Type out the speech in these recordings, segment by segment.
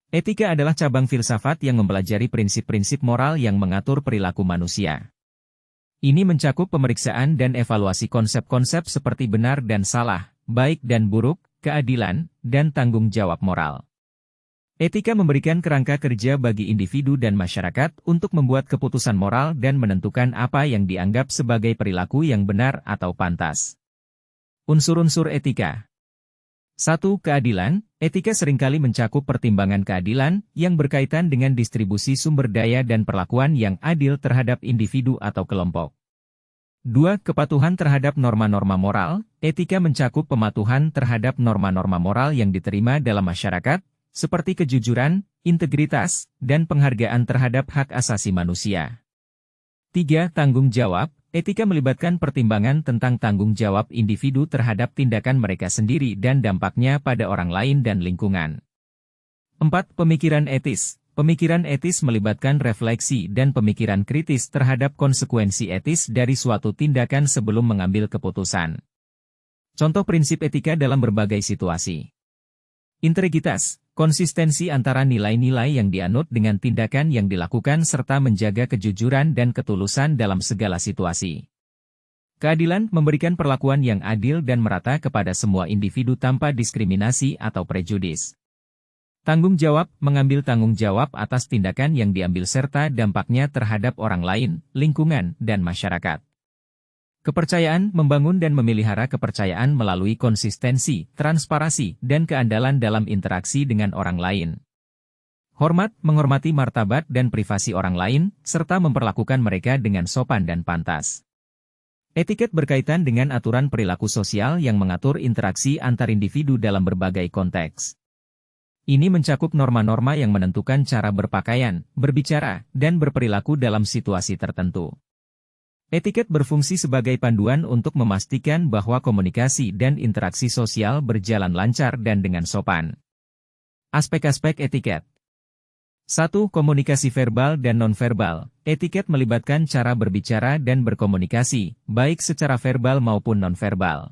Etika adalah cabang filsafat yang mempelajari prinsip-prinsip moral yang mengatur perilaku manusia. Ini mencakup pemeriksaan dan evaluasi konsep-konsep seperti benar dan salah, baik dan buruk, keadilan, dan tanggung jawab moral. Etika memberikan kerangka kerja bagi individu dan masyarakat untuk membuat keputusan moral dan menentukan apa yang dianggap sebagai perilaku yang benar atau pantas. Unsur-unsur etika. 1. Keadilan. Etika seringkali mencakup pertimbangan keadilan yang berkaitan dengan distribusi sumber daya dan perlakuan yang adil terhadap individu atau kelompok. 2. Kepatuhan terhadap norma-norma moral. Etika mencakup pematuhan terhadap norma-norma moral yang diterima dalam masyarakat, seperti kejujuran, integritas, dan penghargaan terhadap hak asasi manusia. 3. Tanggung jawab. Etika melibatkan pertimbangan tentang tanggung jawab individu terhadap tindakan mereka sendiri dan dampaknya pada orang lain dan lingkungan. 4. Pemikiran etis. Pemikiran etis melibatkan refleksi dan pemikiran kritis terhadap konsekuensi etis dari suatu tindakan sebelum mengambil keputusan. Contoh prinsip etika dalam berbagai situasi. Integritas. Konsistensi antara nilai-nilai yang dianut dengan tindakan yang dilakukan serta menjaga kejujuran dan ketulusan dalam segala situasi. Keadilan memberikan perlakuan yang adil dan merata kepada semua individu tanpa diskriminasi atau prejudis. Tanggung jawab mengambil tanggung jawab atas tindakan yang diambil serta dampaknya terhadap orang lain, lingkungan, dan masyarakat. Kepercayaan membangun dan memelihara kepercayaan melalui konsistensi, transparansi, dan keandalan dalam interaksi dengan orang lain. Hormat menghormati martabat dan privasi orang lain, serta memperlakukan mereka dengan sopan dan pantas. Etiket berkaitan dengan aturan perilaku sosial yang mengatur interaksi antar individu dalam berbagai konteks. Ini mencakup norma-norma yang menentukan cara berpakaian, berbicara, dan berperilaku dalam situasi tertentu. Etiket berfungsi sebagai panduan untuk memastikan bahwa komunikasi dan interaksi sosial berjalan lancar dan dengan sopan. Aspek-aspek etiket. 1. Komunikasi verbal dan nonverbal. Etiket melibatkan cara berbicara dan berkomunikasi, baik secara verbal maupun nonverbal.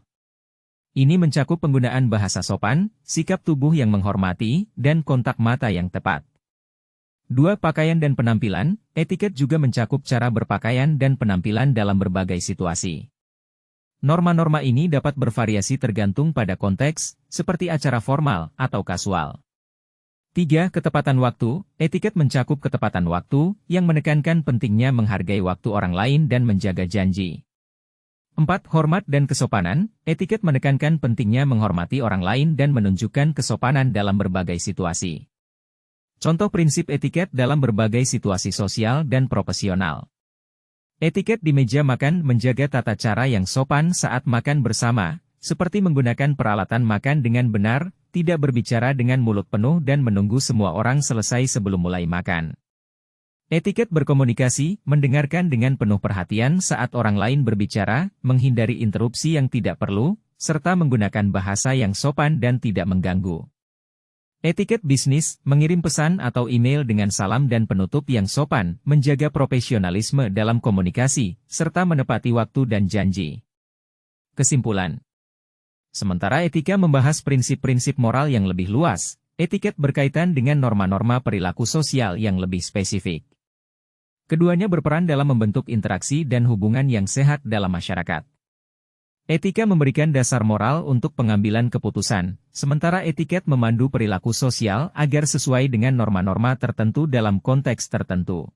Ini mencakup penggunaan bahasa sopan, sikap tubuh yang menghormati, dan kontak mata yang tepat. 2. Pakaian dan penampilan. Etiket juga mencakup cara berpakaian dan penampilan dalam berbagai situasi. Norma-norma ini dapat bervariasi tergantung pada konteks, seperti acara formal atau kasual. 3. Ketepatan waktu. Etiket mencakup ketepatan waktu, yang menekankan pentingnya menghargai waktu orang lain dan menjaga janji. 4. Hormat dan kesopanan. Etiket menekankan pentingnya menghormati orang lain dan menunjukkan kesopanan dalam berbagai situasi. Contoh prinsip etiket dalam berbagai situasi sosial dan profesional. Etiket di meja makan menjaga tata cara yang sopan saat makan bersama, seperti menggunakan peralatan makan dengan benar, tidak berbicara dengan mulut penuh dan menunggu semua orang selesai sebelum mulai makan. Etiket berkomunikasi, mendengarkan dengan penuh perhatian saat orang lain berbicara, menghindari interupsi yang tidak perlu, serta menggunakan bahasa yang sopan dan tidak mengganggu. Etiket bisnis, mengirim pesan atau email dengan salam dan penutup yang sopan, menjaga profesionalisme dalam komunikasi, serta menepati waktu dan janji. Kesimpulan. Sementara etika membahas prinsip-prinsip moral yang lebih luas, etiket berkaitan dengan norma-norma perilaku sosial yang lebih spesifik. Keduanya berperan dalam membentuk interaksi dan hubungan yang sehat dalam masyarakat. Etika memberikan dasar moral untuk pengambilan keputusan, sementara etiket memandu perilaku sosial agar sesuai dengan norma-norma tertentu dalam konteks tertentu.